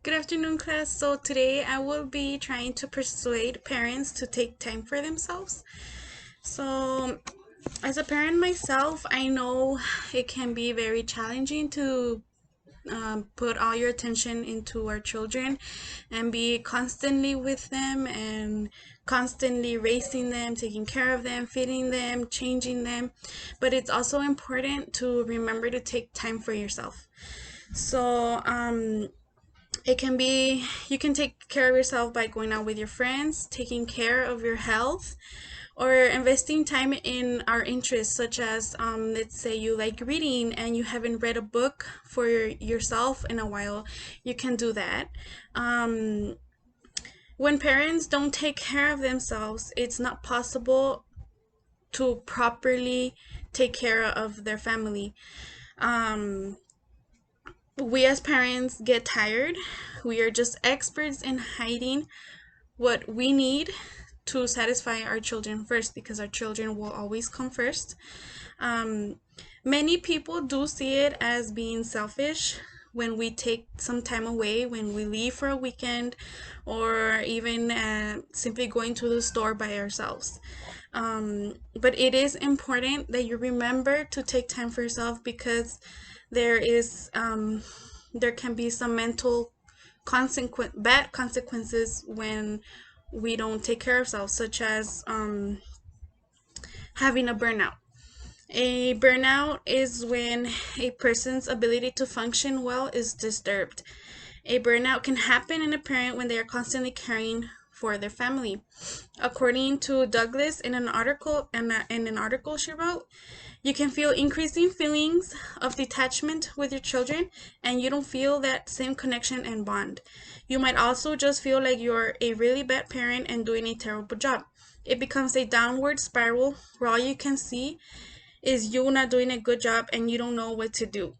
Good afternoon, class. So today I will be trying to persuade parents to take time for themselves. So, as a parent myself, I know it can be very challenging to put all your attention into our children and be constantly with them and constantly raising them, taking care of them, feeding them, changing them. But it's also important to remember to take time for yourself. So, it can be you can take care of yourself by going out with your friends, taking care of your health, or investing time in our interests, such as let's say you like reading and you haven't read a book for yourself in a while. You can do that. When parents don't take care of themselves, it's not possible to properly take care of their family. Um, we as parents get tired. We are just experts in hiding what we need to satisfy our children first, because our children will always come first. Um, Many people do see it as being selfish when we take some time away, when we leave for a weekend, or even simply going to the store by ourselves. But it is important that you remember to take time for yourself, because there is there can be some mental bad consequences when we don't take care of ourselves, such as having a burnout. A burnout is when a person's ability to function well is disturbed. A burnout can happen in a parent when they are constantly caring for their family. According to Douglas, in an article she wrote, you can feel increasing feelings of detachment with your children, and you don't feel that same connection and bond. You might also just feel like you're a really bad parent and doing a terrible job. It becomes a downward spiral where all you can see is you not doing a good job and you don't know what to do.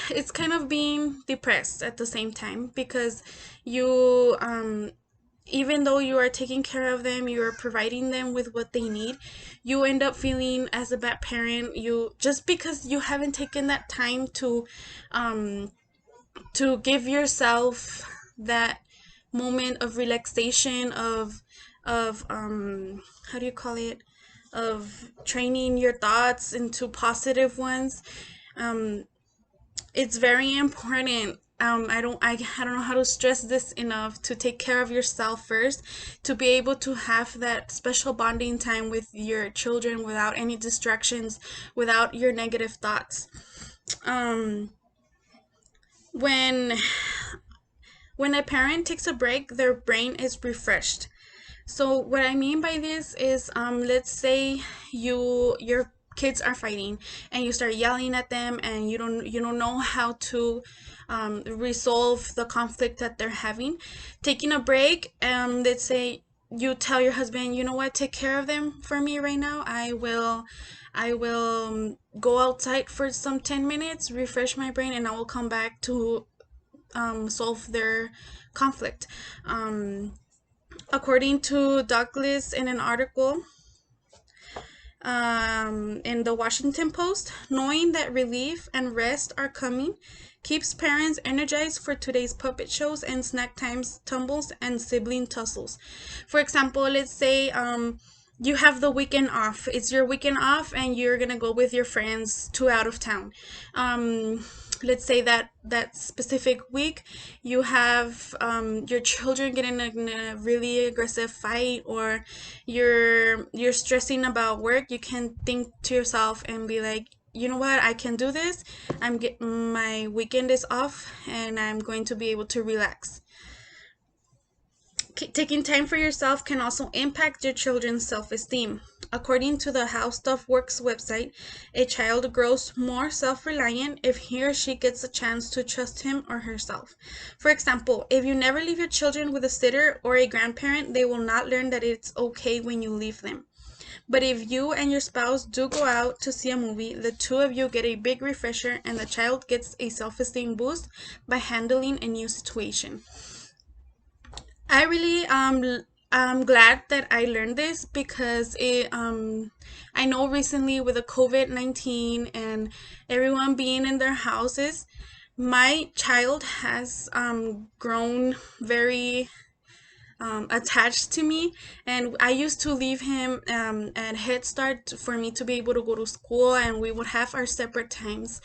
It's kind of being depressed at the same time, because you even though you are taking care of them, you are providing them with what they need, you end up feeling as a bad parent, you just because you haven't taken that time to give yourself that moment of relaxation, of how do you call it, of training your thoughts into positive ones. um it's very important. I don't know how to stress this enough, to take care of yourself first, to be able to have that special bonding time with your children without any distractions, without your negative thoughts. um when when a parent takes a break, their brain is refreshed. So what I mean by this is, let's say your kids are fighting and you start yelling at them, and you don't know how to resolve the conflict that they're having. Taking a break, let's say you tell your husband, you know what, take care of them for me right now. I will go outside for some 10 minutes, refresh my brain, and I will come back to solve their conflict. According to Douglas, in an article in the Washington Post, knowing that relief and rest are coming keeps parents energized for today's puppet shows and snack times, tumbles, and sibling tussles. For example, let's say you have the weekend off. It's your weekend off, and you're gonna go with your friends to out of town. Let's say that specific week you have your children get in a really aggressive fight, or you're stressing about work. You can think to yourself and be like, you know what, I can do this. My weekend is off, and I'm going to be able to relax. Taking time for yourself can also impact your children's self-esteem. According to the How Stuff Works website, a child grows more self-reliant if he or she gets a chance to trust him or herself. For example, if you never leave your children with a sitter or a grandparent, they will not learn that it's okay when you leave them. But if you and your spouse do go out to see a movie, the two of you get a big refresher, and the child gets a self-esteem boost by handling a new situation. I really I'm glad that I learned this, because I know recently with the COVID-19 and everyone being in their houses, My child has grown very attached to me, and I used to leave him at Head Start for me to be able to go to school, and we would have our separate times.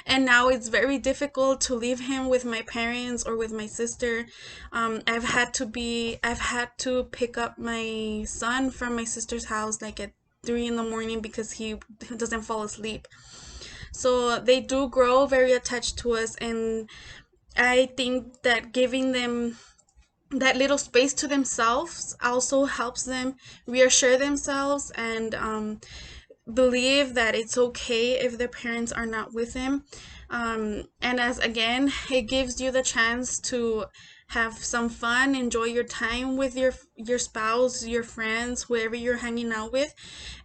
And now it's very difficult to leave him with my parents or with my sister. I've had to pick up my son from my sister's house like at 3 in the morning because he doesn't fall asleep. So they do grow very attached to us, and I think that giving them that little space to themselves also helps them reassure themselves and believe that it's okay if their parents are not with them. And as again, it gives you the chance to have some fun, enjoy your time with your spouse, your friends, whoever you're hanging out with,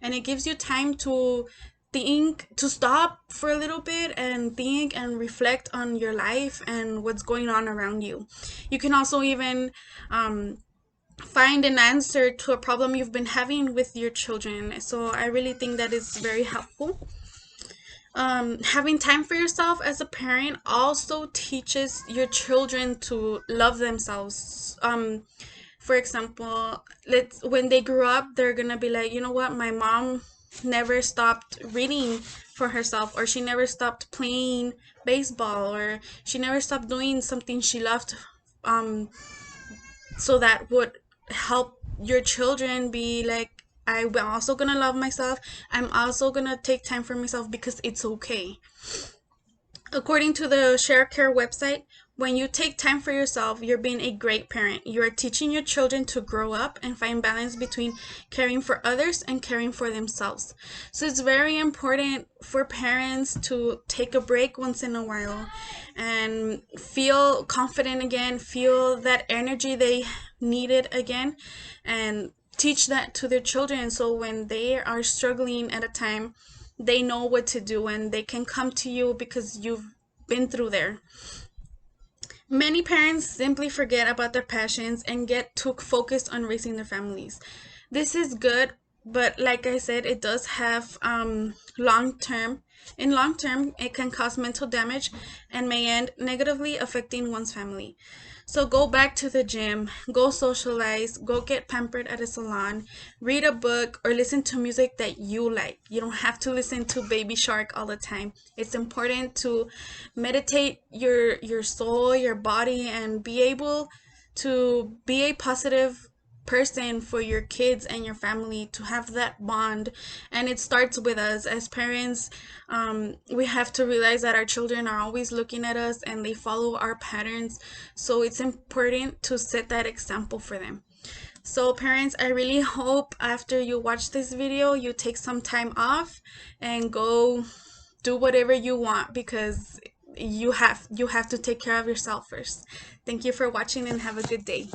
and it gives you time to think, to stop for a little bit and think and reflect on your life and what's going on around you. You can also even find an answer to a problem you've been having with your children. So I really think that is very helpful. Having time for yourself as a parent also teaches your children to love themselves. For example, let's when they grow up, they're gonna be like, you know what, my mom never stopped reading for herself, or she never stopped playing baseball, or she never stopped doing something she loved. Um, so that would help your children be like, I'm also gonna love myself. I'm also gonna take time for myself because it's okay. According to the Share Care website, when you take time for yourself, you're being a great parent. You are teaching your children to grow up and find balance between caring for others and caring for themselves. So it's very important for parents to take a break once in a while and feel confident again, feel that energy they needed again, and teach that to their children so when they are struggling at a time, they know what to do and they can come to you because you've been through there. Many parents simply forget about their passions and get too focused on raising their families. This is good, but like I said, it does have long term. In long term, it can cause mental damage and may end negatively affecting one's family. So go back to the gym, go socialize, go get pampered at a salon, read a book, or listen to music that you like. You don't have to listen to Baby Shark all the time. It's important to meditate your soul, your body, and be able to be a positive person for your kids and your family, to have that bond. And it starts with us as parents. We have to realize that our children are always looking at us and they follow our patterns, so it's important to set that example for them. So parents, I really hope after you watch this video you take some time off and go do whatever you want, because you have to take care of yourself first. Thank you for watching and have a good day.